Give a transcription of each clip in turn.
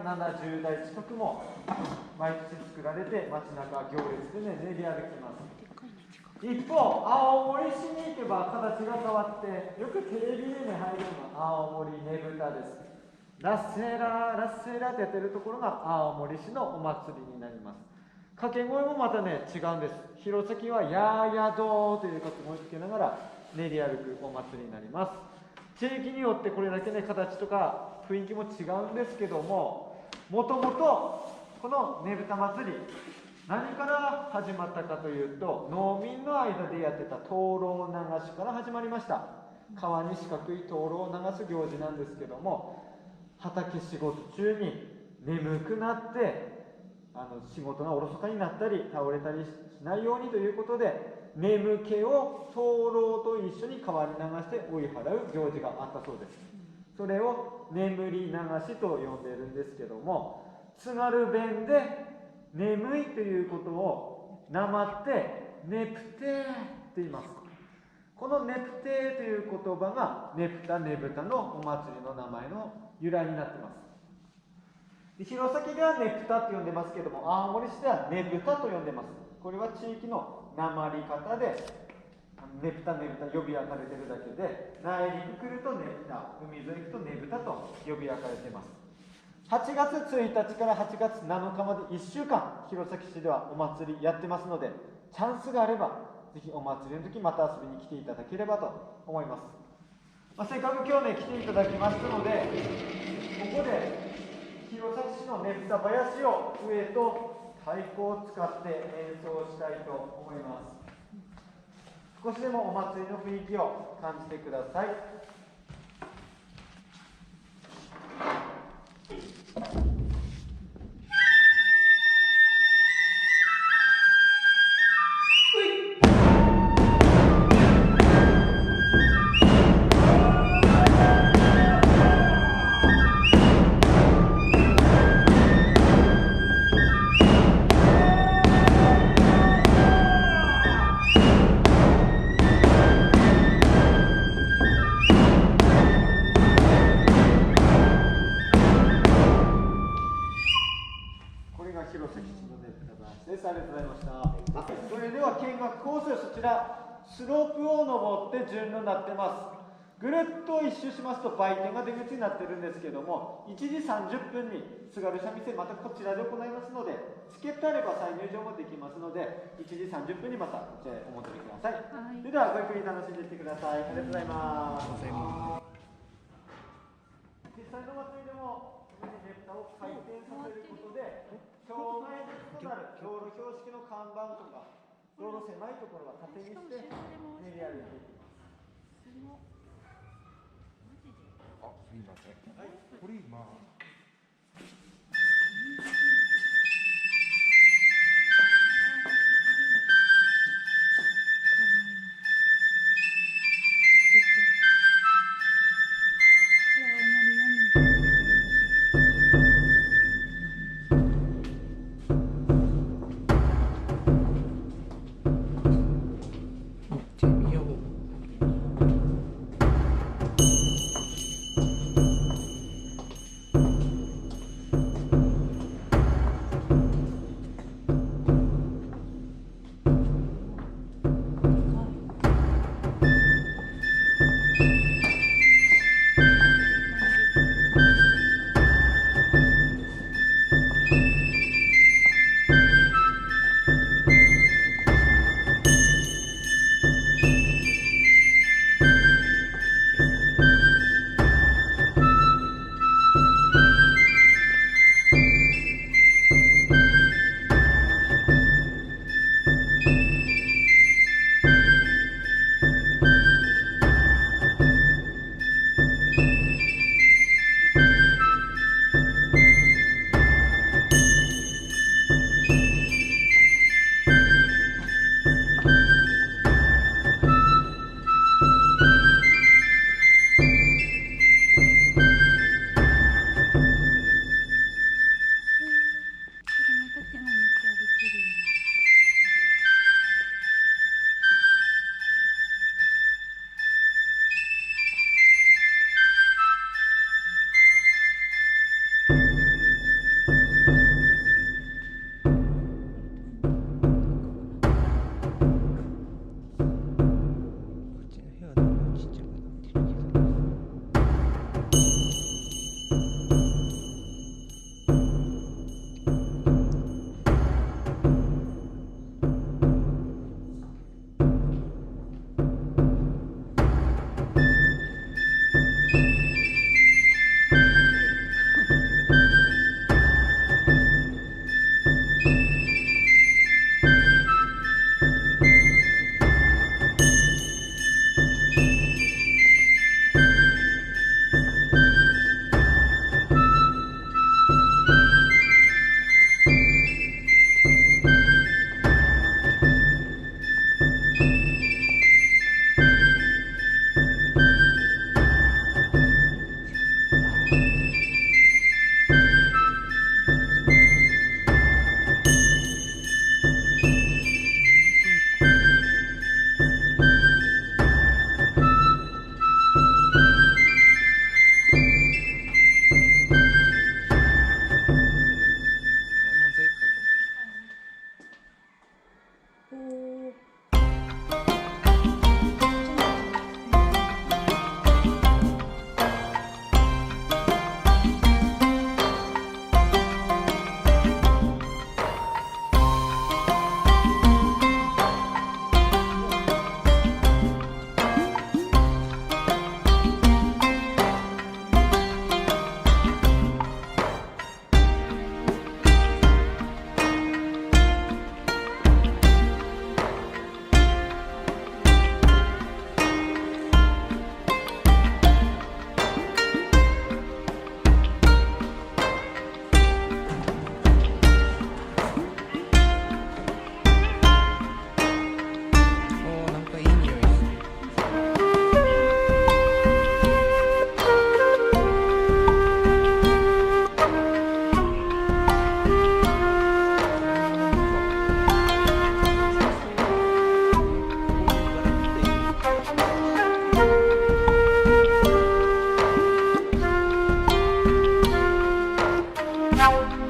70台近くも毎年作られて、街中行列でね、練り歩きます。一方、青森市に行けば形が変わって、よくテレビでね、入るのが青森ねぶたです。ラッセーラー、ラッセーラーってやってるところが青森市のお祭りになります。掛け声もまたね、違うんです。弘前はやーやどーという掛け声をつけながら練り歩くお祭りになります。地域によってこれだけね、形とか雰囲気も違うんですけども、もともとこのねぶた祭り、何から始まったかというと、農民の間でやってた灯籠流しから始まりました。川に四角い灯籠を流す行事なんですけども、畑仕事中に眠くなって仕事がおろそかになったり倒れたりしないようにということで、眠気を灯籠と一緒に川に流して追い払う行事があったそうです。それを眠り流しと呼んでいるんですけども、津軽弁で眠いということをなまってねぷてーって言います。このねぷてーという言葉がねぷたねぶたのお祭りの名前の由来になっています。弘前ではねぷたと呼んでますけども、青森市ではねぶたと呼んでます。これは地域のなまり方でねぷたねぶた呼び分かれてるだけで、内陸来るとねぷた、海沿い行くとねぶたと呼び分かれています。8月1日から8月7日まで1週間、弘前市ではお祭りやってますので、チャンスがあればぜひお祭りの時また遊びに来ていただければと思います。せっかく今日ね来ていただきましたので、ここで弘前市のねぷた林を笛と太鼓を使って演奏したいと思います。少しでもお祭りの雰囲気を感じてください。ありがとうございました。それでは見学コース、そちらスロープを登って順路になってます。ぐるっと一周しますと売店が出口になってるんですけども、1時30分に津軽三味線またこちらで行いますので、チケットあれば再入場もできますので、1時30分にまたこちらへお戻りください。それではごゆっくり楽しんでいってください。ありがとうございます。実際の祭りでもねぷたを回転させることで、障害物となる道路標識の看板とか道路狭いところは縦にして練り歩いていきます。あ、すみません。はい、これ今。あ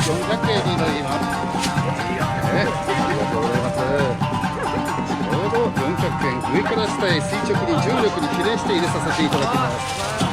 400円になります。ありがとうございます。ちょうど400円、上から下へ垂直に重力に比例して入れさせていただきます。